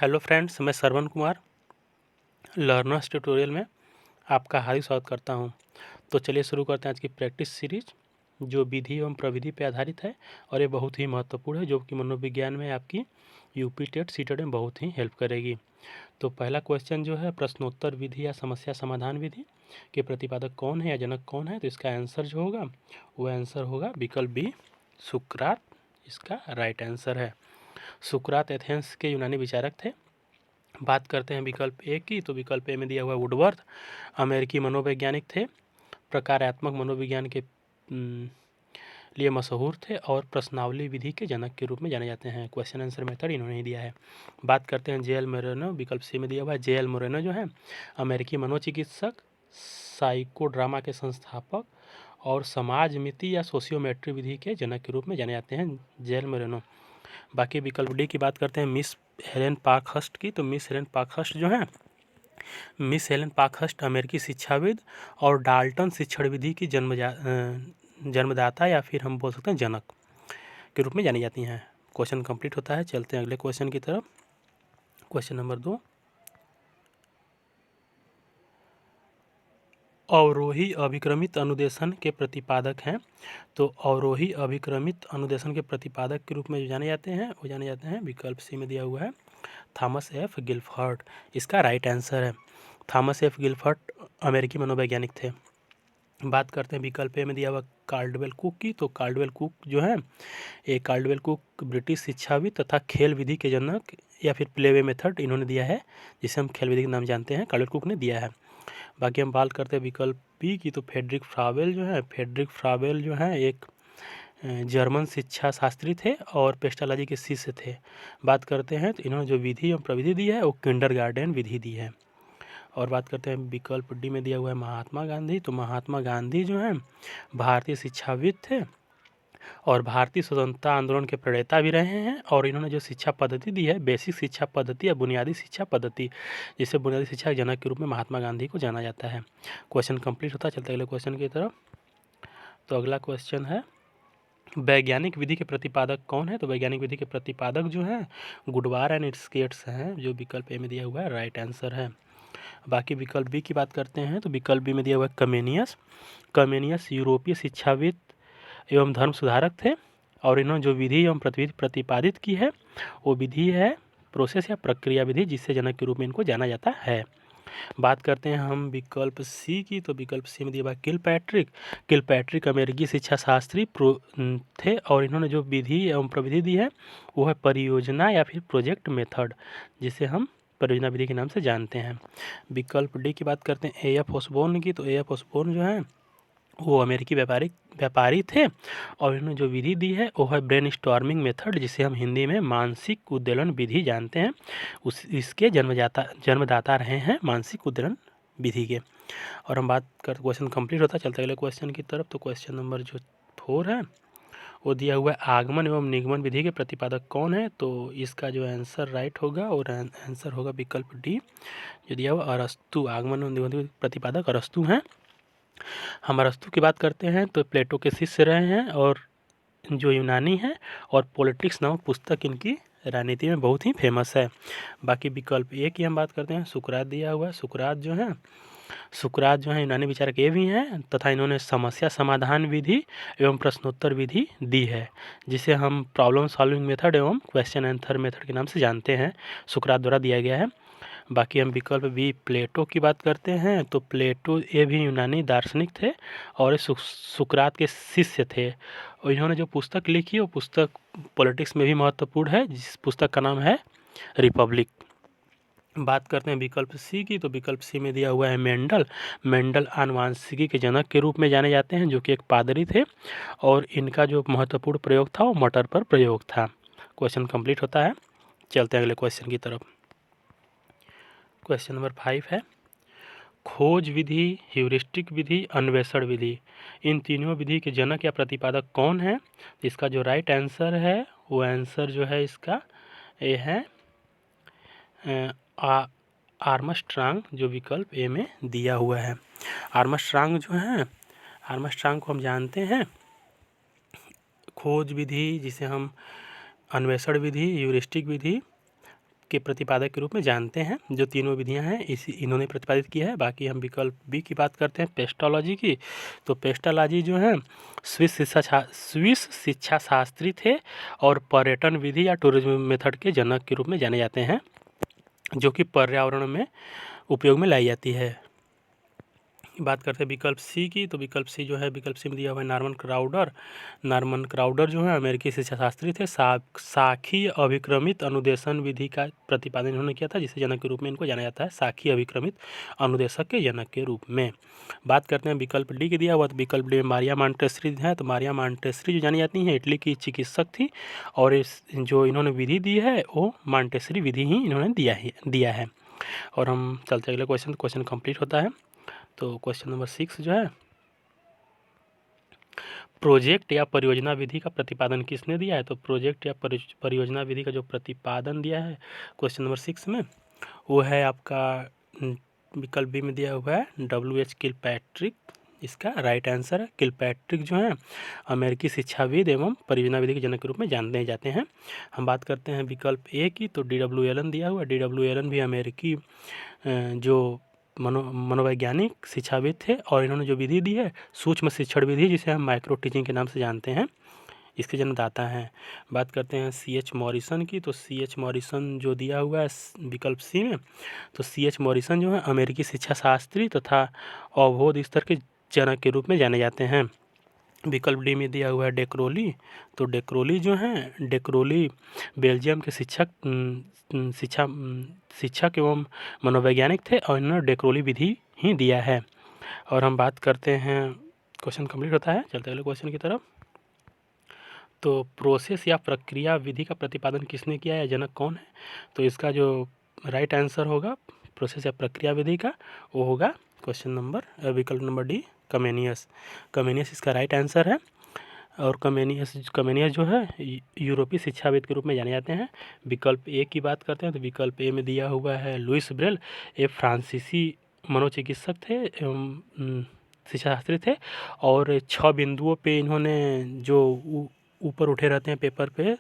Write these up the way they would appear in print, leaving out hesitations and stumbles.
Hello friends, मैं Shravan Kumar learners tutorial में आपका हार्दिक स्वागत करता हूं। तो चलिए शुरू करते हैं आज की प्रैक्टिस सीरीज जो विधि एवं प्रविधि पर आधारित है और ये बहुत ही महत्वपूर्ण है जो कि मनोविज्ञान में आपकी यूपी टेट सीटेट में बहुत ही हेल्प करेगी। तो पहला क्वेश्चन जो है, प्रश्नोत्तर विधि या समस्या समाधान विधि के प्रतिपादक कौन है या जनक कौन है। तो इसका आंसर जो होगा वो आंसर होगा विकल्प बी, सुकरात। इसका राइट आंसर है। सुकरात एथेंस के यूनानी विचारक थे। बात करते हैं विकल्प ए की, तो विकल्प ए में दिया हुआ वुडवर्थ अमेरिकी मनोवैज्ञानिक थे, प्रकारात्मक मनोविज्ञान के लिए मशहूर थे और प्रश्नावली विधि के जनक के रूप में जाने जाते हैं। क्वेश्चन आंसर मेथड इन्होंने ही दिया है। बात करते हैं जे.एल. मोरेनो, विकल्प सी में दिया हुआ है जे.एल. मोरेनो जो है अमेरिकी मनोचिकित्सक, साइकोड्रामा के संस्थापक और समाज मिति या सोशियोमेट्री विधि के जनक के रूप में जाने जाते हैं जे.एल. मोरेनो। बाकी विकल्प डी की बात करते हैं मिस हेलेन पार्कहर्स्ट की, तो मिस हेलेन पार्कहर्स्ट जो है मिस हेलेन पार्कहर्स्ट अमेरिकी शिक्षाविद और डाल्टन शिक्षण विधि की जन्मदाता या फिर हम बोल सकते हैं जनक के रूप में जानी जाती हैं। क्वेश्चन कंप्लीट होता है। चलते हैं अगले क्वेश्चन की तरफ। क्वेश्चन नंबर 2, अवरोही अभिक्रमित अनुदेशन के प्रतिपादक हैं। तो अवरोही अभिक्रमित अनुदेशन के प्रतिपादक के रूप में जो जाने जाते हैं वो जाने जाते हैं विकल्प सी में दिया हुआ है थॉमस एफ गिलफर्ट। इसका राइट आंसर है। थॉमस एफ गिलफर्ट अमेरिकी मनोवैज्ञानिक थे। बात करते हैं विकल्प ए में दिया हुआ कार्डवेल कुक की, तो कार्डवेल कुक जो है कार्डवेल कुक ब्रिटिश शिक्षाविद तथा खेल विधि के जनक या फिर प्लेवे मेथड इन्होंने दिया है, जिसे हम खेल विधि के नाम जानते हैं, कार्डवेल कुक ने दिया है। बाकी हम बात करते हैं विकल्प बी की, तो फेडरिक फ्रावेल जो है एक जर्मन शिक्षा शास्त्री थे और पेस्टालॉजी के शिष्य थे। बात करते हैं तो इन्होंने जो विधि एवं प्रविधि दी है वो किंडरगार्टन विधि दी है। और बात करते हैं विकल्प डी में दिया हुआ है महात्मा गांधी, तो महात्मा गांधी जो हैं भारतीय शिक्षाविद थे और भारतीय स्वतंत्रता आंदोलन के प्रणेता भी रहे हैं। और इन्होंने जो शिक्षा पद्धति दी है बेसिक शिक्षा पद्धति या बुनियादी शिक्षा पद्धति, जिसे बुनियादी शिक्षा के जनक के रूप में महात्मा गांधी को जाना जाता है। क्वेश्चन कंप्लीट होता है। चलते अगले क्वेश्चन की तरफ। तो अगला क्वेश्चन है, वैज्ञानिक विधि के प्रतिपादक कौन है। तो वैज्ञानिक विधि के प्रतिपादक जो हैं गुडवार एंड स्केट्स हैं, जो विकल्प ए में दिया हुआ है राइट आंसर है। बाकी विकल्प बी की बात करते हैं, तो विकल्प बी में दिया हुआ है कमेनियस। कमेनियस यूरोपीय शिक्षाविद एवं धर्म सुधारक थे और इन्होंने जो विधि एवं प्रतिविधि प्रतिपादित की है वो विधि है प्रोसेस या प्रक्रिया विधि, जिससे जनक के रूप में इनको जाना जाता है। बात करते हैं हम विकल्प सी की, तो विकल्प सी में दिया हुआ किलपैट्रिक। किलपैट्रिक अमेरिकी शिक्षा शास्त्री थे और इन्होंने जो विधि एवं प्रविधि दी है वो है परियोजना या फिर प्रोजेक्ट मेथड, जिसे हम परियोजना विधि के नाम से जानते हैं। विकल्प डी की बात करते हैं ए.एफ. ऑसबोर्न की, तो ए.एफ. ऑसबोर्न जो है वो अमेरिकी व्यापारी थे और इन्होंने जो विधि दी है वो है ब्रेन स्टॉर्मिंग मेथड, जिसे हम हिंदी में मानसिक उद्वेलन विधि जानते हैं। इसके जन्मदाता रहे हैं मानसिक उद्वेलन विधि के। और हम बात कर क्वेश्चन कंप्लीट होता है। चलते अगले क्वेश्चन की तरफ। तो क्वेश्चन नंबर जो 4 है वो दिया हुआ है आगमन एवं निगमन विधि के प्रतिपादक कौन है। तो इसका जो आंसर राइट होगा और आंसर होगा विकल्प डी, जो दिया हुआ अरस्तु। आगमन एवं निगमन प्रतिपादक अरस्तु हैं। हम अरस्तु की बात करते हैं तो प्लेटो के शिष्य रहे हैं और जो यूनानी है और पॉलिटिक्स नामक पुस्तक इनकी राजनीति में बहुत ही फेमस है। बाकी विकल्प ए की हम बात करते हैं, सुकरात दिया हुआ है। सुकरात जो है यूनानी विचारक ये भी हैं तथा इन्होंने समस्या समाधान विधि एवं प्रश्नोत्तर विधि दी है, जिसे हम प्रॉब्लम सॉल्विंग मेथड एवं क्वेश्चन आंसर मेथड के नाम से जानते हैं, सुकरात द्वारा दिया गया है। बाकी हम विकल्प बी प्लेटो की बात करते हैं, तो प्लेटो ये भी यूनानी दार्शनिक थे और सुकरात के शिष्य थे और इन्होंने जो पुस्तक लिखी वो पुस्तक पॉलिटिक्स में भी महत्वपूर्ण है, जिस पुस्तक का नाम है रिपब्लिक। बात करते हैं विकल्प सी की, तो विकल्प सी में दिया हुआ है मेंडल आनुवांशिकी के जनक के रूप में जाने जाते हैं, जो कि एक पादरी थे और इनका जो महत्वपूर्ण प्रयोग था वो मटर पर प्रयोग था। क्वेश्चन कंप्लीट होता है। चलते हैं अगले क्वेश्चन की तरफ। क्वेश्चन नंबर 5 है, खोज विधि, ह्यूरिस्टिक विधि, अन्वेषण विधि, इन तीनों विधि के जनक या प्रतिपादक कौन है। इसका जो राइट आंसर है वो आंसर जो है इसका ये है आर्मस्ट्रांग, जो विकल्प ए में दिया हुआ है। आर्मस्ट्रांग को हम जानते हैं खोज विधि, जिसे हम अन्वेषण विधि, ह्यूरिस्टिक विधि के प्रतिपादक के रूप में जानते हैं। जो तीनों विधियां हैं इन्होंने प्रतिपादित किया है। बाकी हम विकल्प बी की बात करते हैं, पेस्टोलॉजी की। तो पेस्टोलॉजी जो है स्विस शिक्षा शास्त्री थे और पर्यटन विधि या टूरिज्म मेथड के जनक के रूप में जाने जाते हैं, जो कि पर्यावरण में उपयोग में लाई जाती है। बात करते हैं विकल्प सी की। तो विकल्प सी जो है, विकल्प सी में दिया हुआ है नॉर्मन क्राउडर जो है अमेरिकी शिक्षा शास्त्री थे। साखी अभिक्रमित अनुदेशन विधि का प्रतिपादन इन्होंने किया था, जिसे जनक के रूप में इनको जाना जाता है, साखी अभिक्रमित अनुदेशक के जनक के रूप में। बात करते हैं विकल्प डी की दिया हुआ। तो विकल्प डी में मारिया मॉन्टेसरी है। तो मारिया मॉन्टेसरी जो जानी जाती हैं इटली की चिकित्सक थी, और इस जो इन्होंने विधि दी है वो मॉन्टेसरी विधि ही इन्होंने दिया है। और हम चलते अगले क्वेश्चन कंप्लीट होता है। तो क्वेश्चन नंबर 6 जो है, प्रोजेक्ट या परियोजना विधि का प्रतिपादन किसने दिया है? तो प्रोजेक्ट या परियोजना विधि का जो प्रतिपादन दिया है क्वेश्चन नंबर 6 में, वो है आपका विकल्प बी में दिया हुआ है W.H. किलपैट्रिक। इसका राइट आंसर है। किलपैट्रिक जो है अमेरिकी शिक्षाविद एवं परियोजना विधि के जनक के रूप में जाने जाते हैं। हम बात करते हैं विकल्प ए की। तो D.W. एलन दिया हुआ। D.W. एलन भी अमेरिकी जो मनोवैज्ञानिक शिक्षाविद थे, और इन्होंने जो विधि दी है सूक्ष्म शिक्षण विधि, जिसे हम माइक्रो टीचिंग के नाम से जानते हैं, इसके जन्मदाता हैं। बात करते हैं C.H. मॉरिसन की। तो C.H. मॉरिसन जो दिया हुआ है विकल्प सी में, तो C.H. मॉरिसन जो है अमेरिकी शिक्षा शास्त्री तथा अवबोध स्तर के जनक के रूप में जाने जाते हैं। विकल्प डी में दिया हुआ है डेक्रोली। तो डेक्रोली जो हैं, डेक्रोली बेल्जियम के शिक्षक एवं मनोवैज्ञानिक थे, और इन्होंने डेक्रोली विधि ही दिया है। और हम बात करते हैं, क्वेश्चन कंप्लीट होता है। चलते अगले क्वेश्चन की तरफ। तो प्रोसेस या प्रक्रिया विधि का प्रतिपादन किसने किया है, जनक कौन है? तो इसका जो राइट आंसर होगा प्रोसेस या प्रक्रिया विधि का, वो होगा क्वेश्चन नंबर विकल्प नंबर डी, कमेनियस। कमेनियस इसका राइट आंसर है। और कमेनियस जो है यूरोपीय शिक्षाविद के रूप में जाने जाते हैं। विकल्प ए की बात करते हैं। तो विकल्प ए में दिया हुआ है लुइस ब्रेल। ये फ्रांसीसी मनोचिकित्सक थे एवं शिक्षाशास्त्री थे, और 6 बिंदुओं पे इन्होंने जो ऊपर उठे रहते हैं पेपर पे,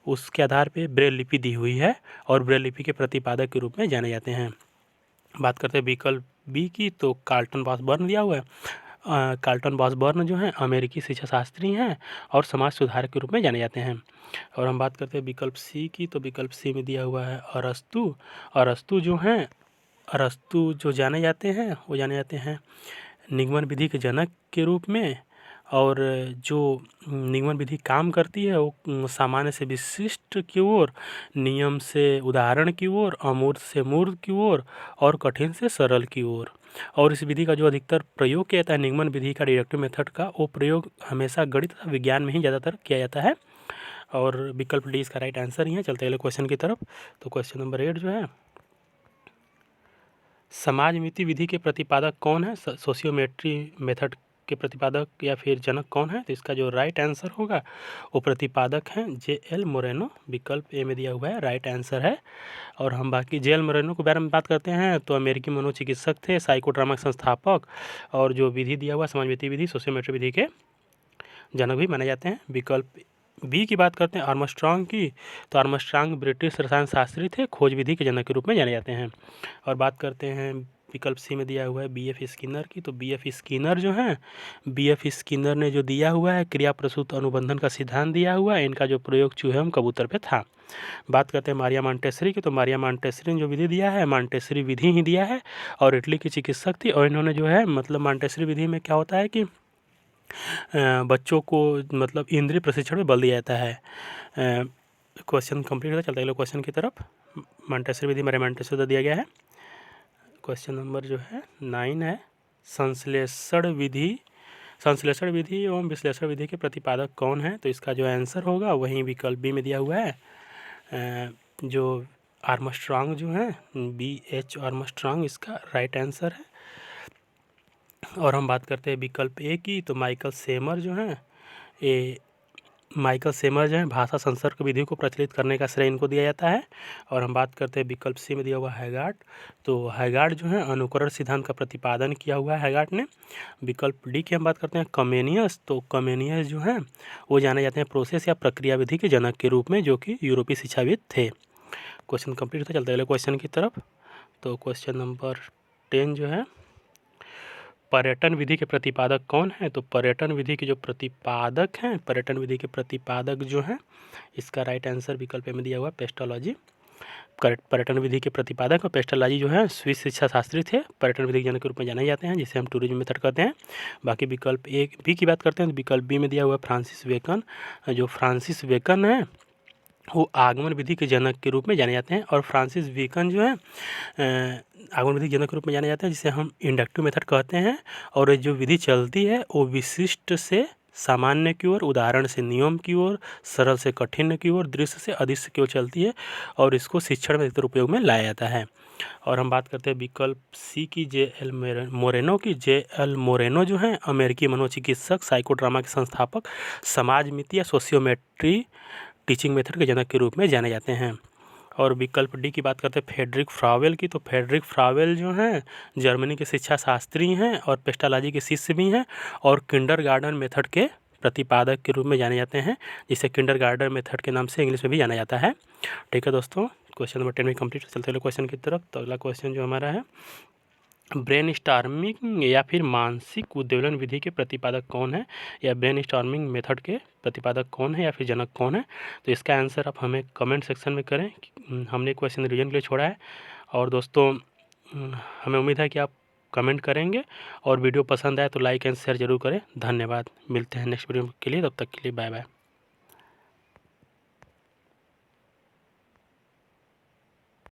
उसके आधार पे ब्रेल लिपि दी हुई है, और ब्रेल लिपि के प्रतिपादक के रूप में जाने जाते हैं। बात करते हैं विकल्प बी की। तो कार्लटन बॉसबर्न दिया हुआ है। कार्लटन बॉसबर्न जो हैं अमेरिकी शिक्षा शास्त्री हैं और समाज सुधारक के रूप में जाने जाते हैं। और हम बात करते हैं विकल्प सी की। तो विकल्प सी में दिया हुआ है अरस्तु। अरस्तु जो हैं, अरस्तु जो जाने जाते हैं, वो जाने जाते हैं निगमन विधि के जनक के रूप में। और जो निगमन विधि काम करती है वो सामान्य से विशिष्ट की ओर, नियम से उदाहरण की ओर, अमूर्त से मूर्त की ओर, और कठिन से सरल की ओर। और इस विधि का जो अधिकतर प्रयोग किया जाता है निगमन विधि का, डिडक्टिव मेथड का, वो प्रयोग हमेशा गणित तथा विज्ञान में ही ज़्यादातर किया जाता है। और विकल्प डी इसका राइट आंसर ही है। चलते अगले क्वेश्चन की तरफ। तो क्वेश्चन नंबर 8 जो है, समाजमिति विधि के प्रतिपादक कौन है? सोशियोमेट्री मेथड के प्रतिपादक या फिर जनक कौन है? तो इसका जो राइट आंसर होगा वो प्रतिपादक हैं J.L. मोरेनो। विकल्प ए में दिया हुआ है, राइट आंसर है। और हम बाकी J.L. मोरेनो के बारे में बात करते हैं। तो अमेरिकी मनोचिकित्सक थे, साइकोड्रामा के संस्थापक, और जो विधि दिया हुआ समाजमिति विधि, सोशियोमेट्री विधि के जनक भी माने जाते हैं। विकल्प बी की बात करते हैं आर्मस्ट्रांग की। तो आर्मस्ट्रांग ब्रिटिश रसायन शास्त्री थे, खोज विधि के जनक के रूप में जाने जाते हैं। और बात करते हैं विकल्प सी में दिया हुआ है B.F. स्किनर की। तो B.F. स्किनर जो हैं, B.F. स्किनर ने जो दिया हुआ है क्रिया प्रसूत अनुबंधन का सिद्धांत दिया हुआ है, इनका जो प्रयोग चूहे एवं कबूतर पे था। बात करते हैं मारिया मॉन्टेसरी की। तो मारिया मॉन्टेसरी ने जो विधि दिया है मॉन्टेसरी विधि ही दिया है, और इटली की चिकित्सक थी। और इन्होंने जो है मतलब मॉन्टेसरी विधि में क्या होता है कि बच्चों को मतलब इंद्रिय प्रशिक्षण में बल दिया जाता है। क्वेश्चन कंप्लीट होता है। चलते अगले क्वेश्चन की तरफ। मॉन्टेसरी विधि मारिया मॉन्टेसरी दिया गया है। क्वेश्चन नंबर जो है 9 है, संश्लेषण विधि एवं विश्लेषण विधि के प्रतिपादक कौन है? तो इसका जो आंसर होगा वहीं विकल्प बी में दिया हुआ है, जो आर्मस्ट्रांग जो है B.H. आर्मस्ट्रांग इसका राइट आंसर है। और हम बात करते हैं विकल्प ए की। तो माइकल सेमर जो हैं भाषा संसर्ग विधि को प्रचलित करने का श्रेय इनको दिया जाता है। और हम बात करते हैं विकल्प सी में दिया हुआ हैगार्ड। तो हैगार्ड जो है अनुकरण सिद्धांत का प्रतिपादन किया हुआ है हैगार्ड ने। विकल्प डी की हम बात करते हैं कमेनियस। तो कमेनियस जो हैं वो जाने जाते हैं प्रोसेस या प्रक्रिया विधि के जनक के रूप में, जो कि यूरोपीय शिक्षाविद थे। क्वेश्चन कंप्लीट होता, चलते अगले क्वेश्चन की तरफ। तो क्वेश्चन नंबर 10 जो है, पर्यटन विधि के प्रतिपादक कौन है? तो पर्यटन विधि के जो प्रतिपादक हैं, पर्यटन विधि के प्रतिपादक जो हैं, इसका राइट आंसर विकल्प में दिया हुआ पेस्टोलॉजी। पर्यटन विधि के प्रतिपादक और पेस्टोलॉजी जो है स्विस शिक्षा शास्त्री थे, पर्यटन विधि के जनक के रूप में जाने जाते हैं, जिसे हम टूरिज्म मेथड कहते हैं। बाकी विकल्प ए बी की बात करते हैं तो विकल्प बी में दिया हुआ फ्रांसिस बेकन। जो फ्रांसिस बेकन है वो आगमन विधि के जनक के रूप में जाने जाते हैं, और फ्रांसिस बेकन जो है आगमन विधि के जनक के रूप में जाने जाते हैं, जिसे हम इंडक्टिव मेथड कहते हैं। और जो विधि चलती है वो विशिष्ट से सामान्य की ओर, उदाहरण से नियम की ओर, सरल से कठिन की ओर, दृश्य से अदृश्य की ओर चलती है, और इसको शिक्षण में अधिकतर उपयोग में लाया जाता है। और हम बात करते हैं विकल्प सी की, J.L. मोरेनो की। J.L. मोरेनो जो हैं अमेरिकी मनोचिकित्सक, साइकोड्रामा के संस्थापक, समाज मिति या सोशियोमेट्री टीचिंग मेथड के जनक के रूप में जाने जाते हैं। और विकल्प डी की बात करते हैं फ्रेडरिक फ्रावेल की। तो फ्रेडरिक फ्रावेल जो हैं जर्मनी के शिक्षा शास्त्री हैं और पेस्टोलॉजी के शिष्य भी हैं, और किंडरगार्टन मेथड के प्रतिपादक के रूप में जाने जाते हैं, जिसे किंडरगार्टन मेथड के नाम से इंग्लिश में भी जाना जाता है। ठीक है दोस्तों, क्वेश्चन नंबर 10 में कंप्लीट। चलते हैं क्वेश्चन की तरफ। तो अगला क्वेश्चन जो हमारा है, ब्रेन स्टॉर्मिंग या फिर मानसिक उद्वेलन विधि के प्रतिपादक कौन है, या ब्रेन स्टॉर्मिंग मेथड के प्रतिपादक कौन है, या फिर जनक कौन है? तो इसका आंसर आप हमें कमेंट सेक्शन में करें। हमने क्वेश्चन रिवीजन के लिए छोड़ा है। और दोस्तों हमें उम्मीद है कि आप कमेंट करेंगे, और वीडियो पसंद आए तो लाइक एंड शेयर जरूर करें। धन्यवाद, मिलते हैं नेक्स्ट वीडियो के लिए, तब तक के लिए बाय बाय।